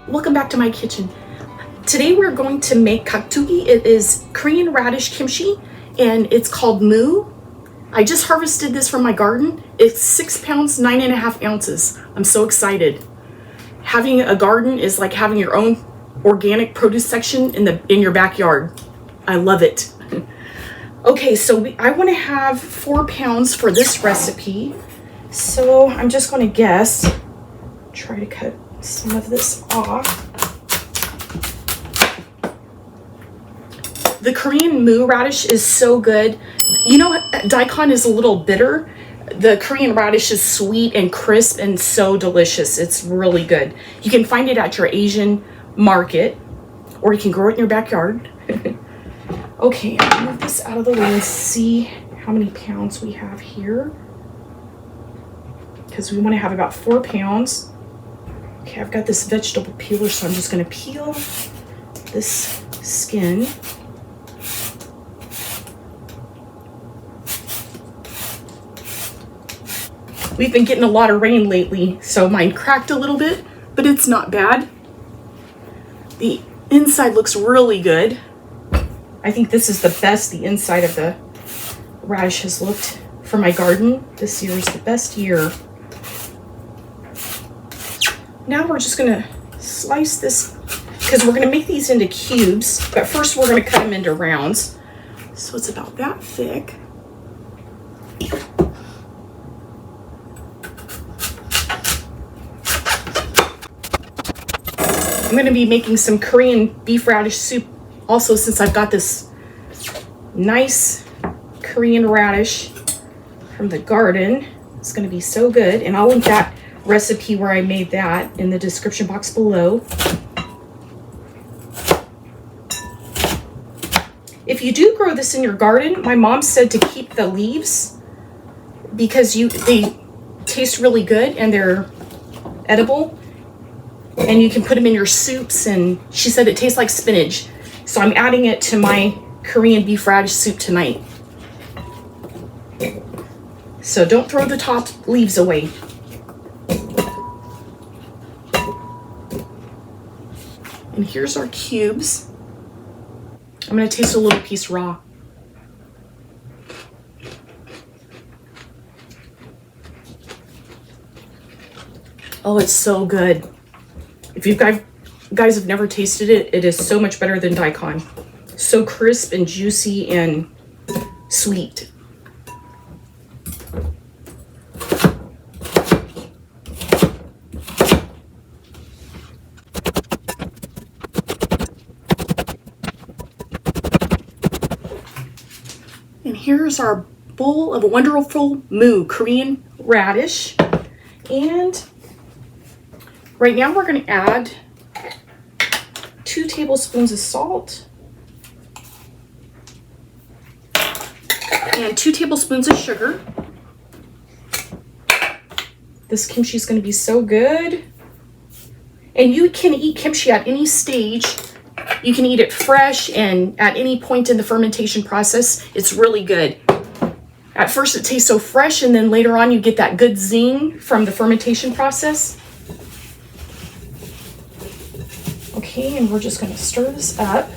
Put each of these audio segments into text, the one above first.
Welcome back to my kitchen. Today we're going to make kkakdugi. It is Korean radish kimchi and it's called moo. I just harvested this from my garden. It's 6 pounds, 9.5 ounces. I'm so excited. Having a garden is like having your own organic produce section in your backyard. I love it. Okay, so I want to have 4 pounds for this recipe. So I'm just going to try to cut some of this off. The Korean moo radish is so good. You know, daikon is a little bitter. The Korean radish is sweet and crisp and so delicious. It's really good. You can find it at your Asian market, or you can grow it in your backyard. Okay, I'll move this out of the way and see how many pounds we have here, because we want to have about 4 pounds. Okay, I've got this vegetable peeler, so I'm just going to peel this skin. We've been getting a lot of rain lately, so mine cracked a little bit, but it's not bad. The inside looks really good. I think this is the best the inside of the radish has looked for my garden. This year is the best year. Now we're just gonna slice this, because we're gonna make these into cubes, but first we're gonna cut them into rounds. So it's about that thick. I'm gonna be making some Korean beef radish soup also, since I've got this nice Korean radish from the garden. It's gonna be so good, and I'll link that recipe where I made that in the description box below. If you do grow this in your garden, my mom said to keep the leaves because they taste really good and they're edible. And you can put them in your soups, and she said it tastes like spinach. So I'm adding it to my Korean beef radish soup tonight. So don't throw the top leaves away. And here's our cubes. I'm gonna taste a little piece raw. Oh, it's so good. If you guys have never tasted it, it is so much better than daikon. So crisp and juicy and sweet. And here's our bowl of wonderful moo, Korean radish. And right now we're going to add 2 tablespoons of salt and 2 tablespoons of sugar. This kimchi is going to be so good. And you can eat kimchi at any stage. You can eat it fresh and at any point in the fermentation process. It's really good. At first it tastes so fresh, and then later on you get that good zing from the fermentation process. Okay, and we're just going to stir this up.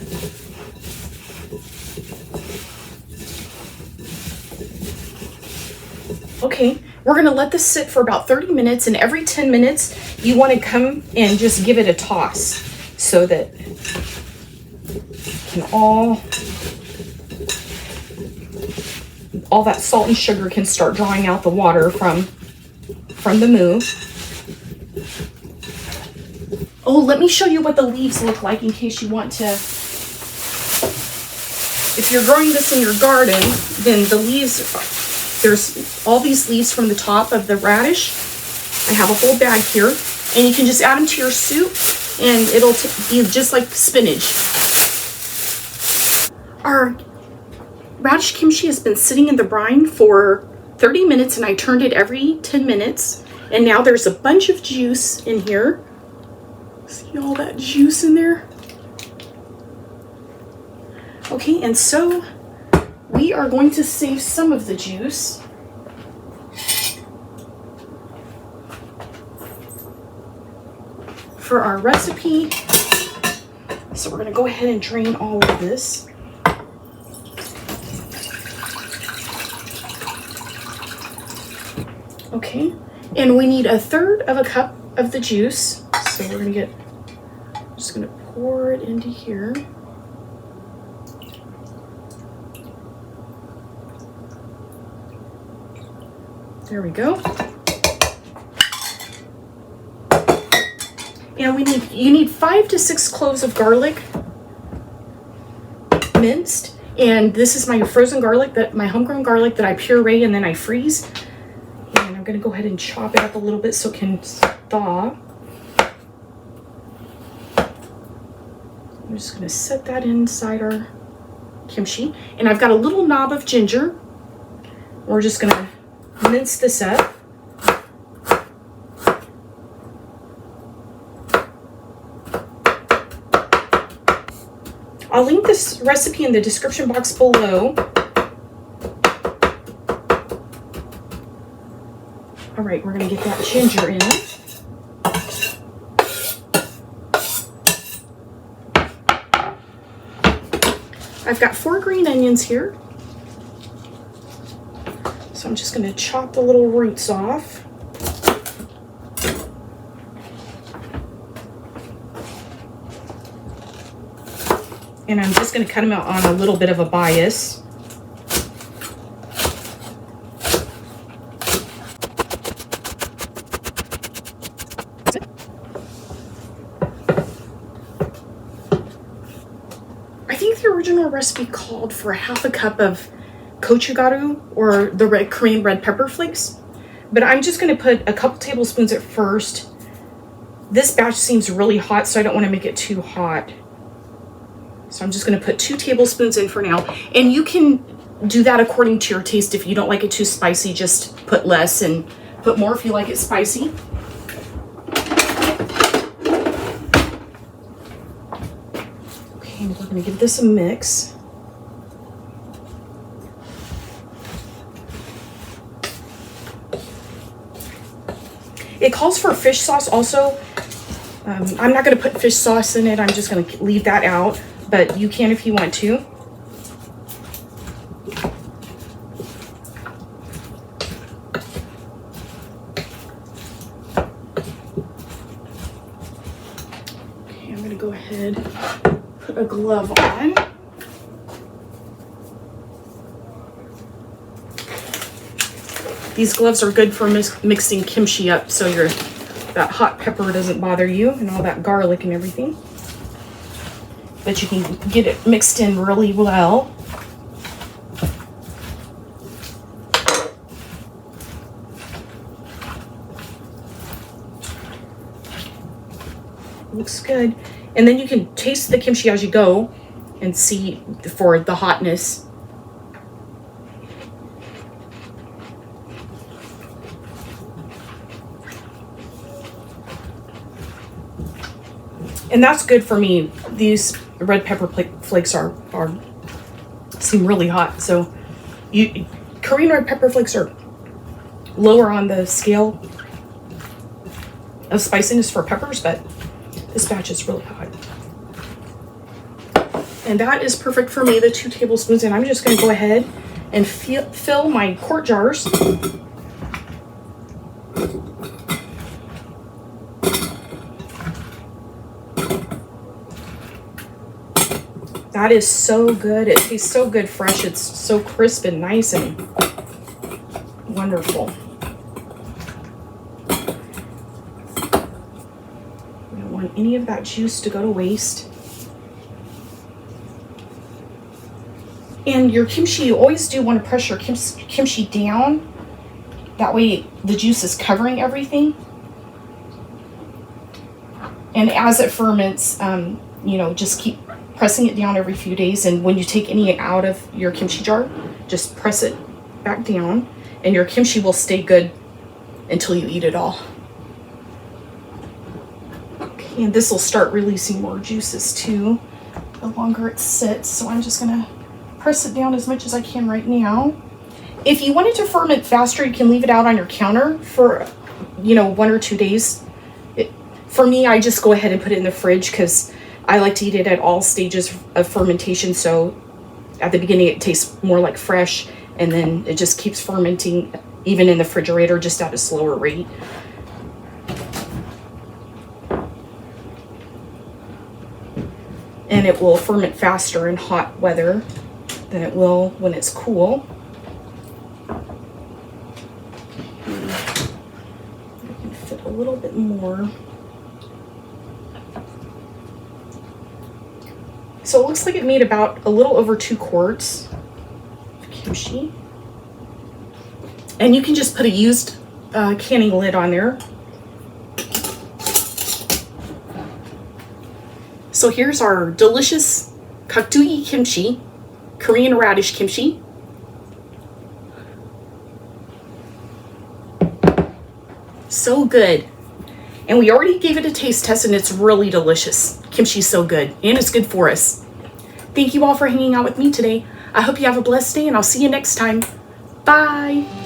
Okay, we're going to let this sit for about 30 minutes, and every 10 minutes you want to come and just give it a toss so that all that salt and sugar can start drawing out the water from the moo. Oh, let me show you what the leaves look like in case you want to. If you're growing this in your garden, then the leaves, there's all these leaves from the top of the radish. I have a whole bag here, and you can just add them to your soup, and it'll be just like spinach. Our radish kimchi has been sitting in the brine for 30 minutes, and I turned it every 10 minutes. And now there's a bunch of juice in here. See all that juice in there? Okay, and so we are going to save some of the juice. for our recipe. So we're gonna go ahead and drain all of this. Okay, and we need 1/3 of a cup of the juice. So we're gonna just gonna pour it into here. There we go. And you need 5 to 6 cloves of garlic minced. And this is my frozen garlic, my homegrown garlic that I puree and then I freeze. And I'm gonna go ahead and chop it up a little bit so it can thaw. I'm just gonna set that inside our kimchi. And I've got a little knob of ginger. We're just gonna mince this up. I'll link this recipe in the description box below. All right, we're gonna get that ginger in. I've got 4 green onions here. So I'm just gonna chop the little roots off. And I'm just going to cut them out on a little bit of a bias. I think the original recipe called for 1/2 cup of gochugaru, or the Korean red pepper flakes. But I'm just going to put a couple tablespoons at first. This batch seems really hot, so I don't want to make it too hot. So I'm just going to put 2 tablespoons in for now. And you can do that according to your taste. If you don't like it too spicy, just put less and put more if you like it spicy. Okay, we're going to give this a mix. It calls for fish sauce also. I'm not going to put fish sauce in it. I'm just going to leave that out. But you can if you want to. Okay, I'm going to go ahead and put a glove on. These gloves are good for mixing kimchi up so that hot pepper doesn't bother you and all that garlic and everything. But you can get it mixed in really well. Looks good. And then you can taste the kimchi as you go and see for the hotness. And that's good for me. These red pepper flakes seem really hot. So Korean red pepper flakes are lower on the scale of spiciness for peppers, but this batch is really hot. And that is perfect for me, the 2 tablespoons. And I'm just going to go ahead and fill my quart jars. That is so good. It tastes so good fresh. It's so crisp and nice and wonderful. We don't want any of that juice to go to waste. And your kimchi, you always do want to press your kimchi down. That way the juice is covering everything. And as it ferments, just keep pressing it down every few days. And when you take any out of your kimchi jar, just press it back down and your kimchi will stay good until you eat it all. Okay, and this will start releasing more juices too the longer it sits. So I'm just gonna press it down as much as I can right now. If you want it to ferment faster, you can leave it out on your counter for 1 or 2 days. For me, I just go ahead and put it in the fridge because I like to eat it at all stages of fermentation. So at the beginning, it tastes more like fresh, and then it just keeps fermenting even in the refrigerator, just at a slower rate. And it will ferment faster in hot weather than it will when it's cool. I can fit a little bit more. So it looks like it made about a little over 2 quarts of kimchi. And you can just put a used canning lid on there. So here's our delicious Kkakdugi-Kimchi, Korean radish kimchi. So good. And we already gave it a taste test, and it's really delicious. Kimchi's so good, and it's good for us. Thank you all for hanging out with me today. I hope you have a blessed day, and I'll see you next time. Bye.